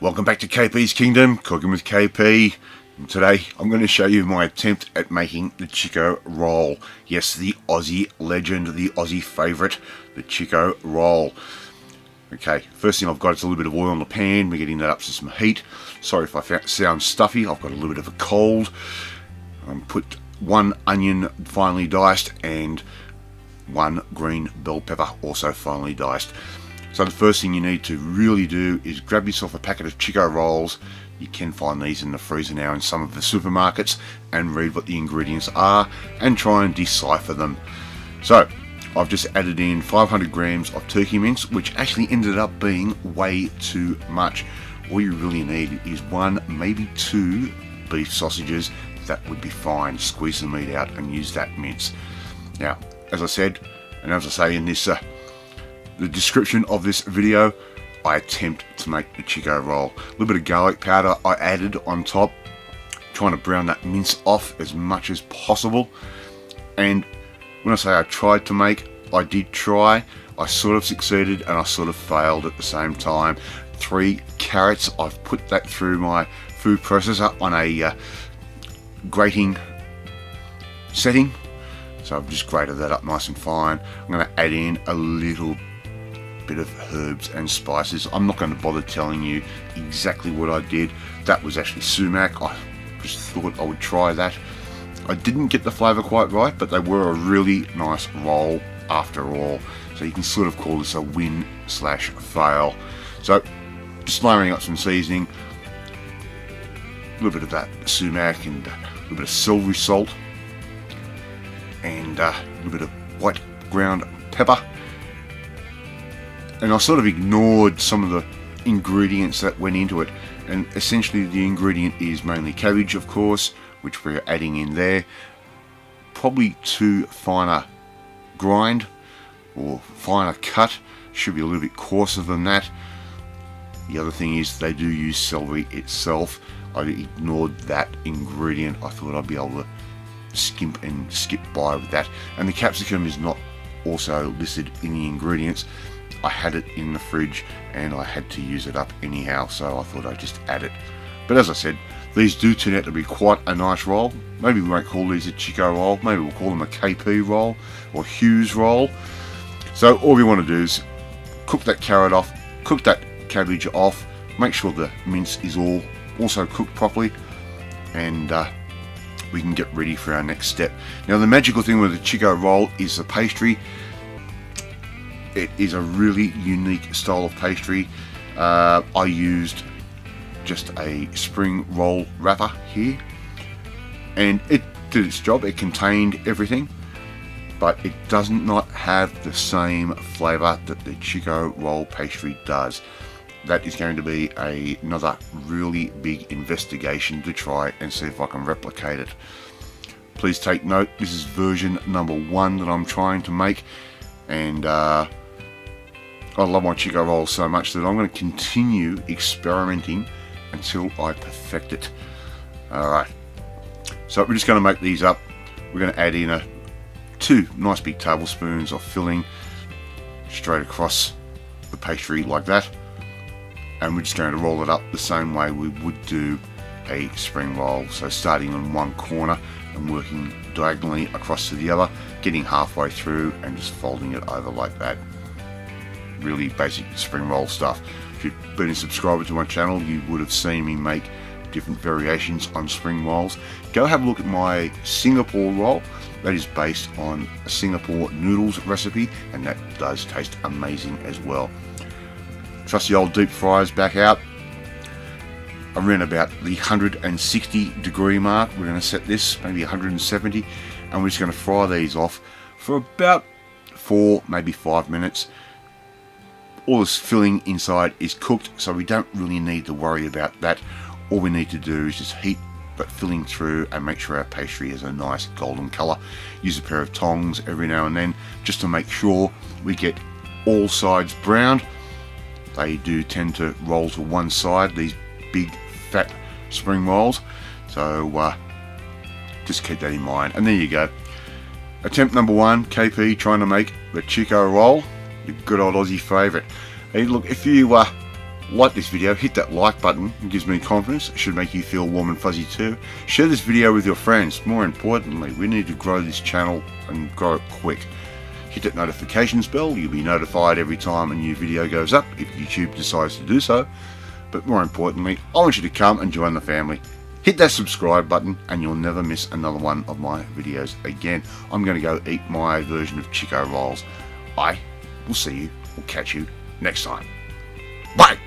Welcome back to KP's Kingdom, cooking with KP. And today I'm going to show you my attempt at making the CHIKO roll. Yes, the Aussie legend, the Aussie favourite, the CHIKO roll. Okay, first thing I've got is a little bit of oil in the pan. We're getting that up to some heat. Sorry if I sound stuffy, I've got a little bit of a cold. Put one onion finely diced and one green bell pepper also finely diced. So the first thing you need to really do is grab yourself a packet of CHIKO rolls. You can find these in the freezer now in some of the supermarkets, and read what the ingredients are and try and decipher them. So I've just added in 500 grams of turkey mince, which actually ended up being way too much. All you really need is one, maybe two beef sausages. That would be fine. Squeeze the meat out and use that mince. Now, as I said, and as I say in this the description of this video, I attempt to make the CHIKO roll. A little bit of garlic powder I added on top, trying to brown that mince off as much as possible. And when I say I tried to make, I did try. I sort of succeeded and I sort of failed at the same time. 3 carrots, I've put that through my food processor on a grating setting. So I've just grated that up nice and fine. I'm going to add in a little bit of herbs and spices. I'm not going to bother telling you exactly what I did. That was actually sumac. I just thought I would try that. I didn't get the flavour quite right, but they were a really nice roll after all. So you can sort of call this a win/fail. So just layering up some seasoning, a little bit of that sumac and a little bit of celery salt and a little bit of white ground pepper. And I sort of ignored some of the ingredients that went into it, and essentially the ingredient is mainly cabbage, of course, which we're adding in there. Probably too finer grind or finer cut, should be a little bit coarser than that. The other thing is they do use celery itself. I ignored that ingredient. I thought I'd be able to skimp and skip by with that. And the capsicum is not also listed in the ingredients. I had it in the fridge and I had to use it up anyhow, so I thought I'd just add it. But as I said, these do turn out to be quite a nice roll. Maybe we won't call these a CHIKO roll, maybe we'll call them a KP roll or Hughes roll. So all we want to do is cook that carrot off, cook that cabbage off, make sure the mince is all also cooked properly, and we can get ready for our next step. Now the magical thing with the CHIKO roll is the pastry. It is a really unique style of pastry. I used just a spring roll wrapper here, and it did its job. It contained everything, but it does not have the same flavour that the CHIKO roll pastry does. That is going to be another really big investigation to try and see if I can replicate it. Please take note, this is version number 1 that I'm trying to make, and I love my CHIKO roll so much that I'm going to continue experimenting until I perfect it. Alright, so we're just going to make these up. We're going to add in 2 nice big tablespoons of filling straight across the pastry like that, and we're just going to roll it up the same way we would do a spring roll. So starting on one corner and working diagonally across to the other, getting halfway through and just folding it over like that. Really basic spring roll stuff. If you've been a subscriber to my channel, you would have seen me make different variations on spring rolls. Go have a look at my Singapore roll. That is based on a Singapore noodles recipe, and that does taste amazing as well. Trust the old deep fryers back out. Around about the 160 degree mark, we're going to set this, maybe 170, and we're just going to fry these off for about 4, maybe 5 minutes. All this filling inside is cooked, so we don't really need to worry about that. All we need to do is just heat that filling through and make sure our pastry has a nice golden colour. Use a pair of tongs every now and then just to make sure we get all sides browned. They do tend to roll to one side, these big fat spring rolls, so just keep that in mind. And there you go, attempt number 1, KP trying to make the CHIKO roll, the good old Aussie favourite. Hey, look, if you Like this video, hit that like button, it gives me confidence, it should make you feel warm and fuzzy too. Share this video with your friends. More importantly, we need to grow this channel and grow it quick. Hit that notifications bell, you'll be notified every time a new video goes up if YouTube decides to do so. But more importantly, I want you to come and join the family. Hit that subscribe button and you'll never miss another one of my videos again. I'm going to go eat my version of Chiko rolls. I will see you, or catch you next time. Bye!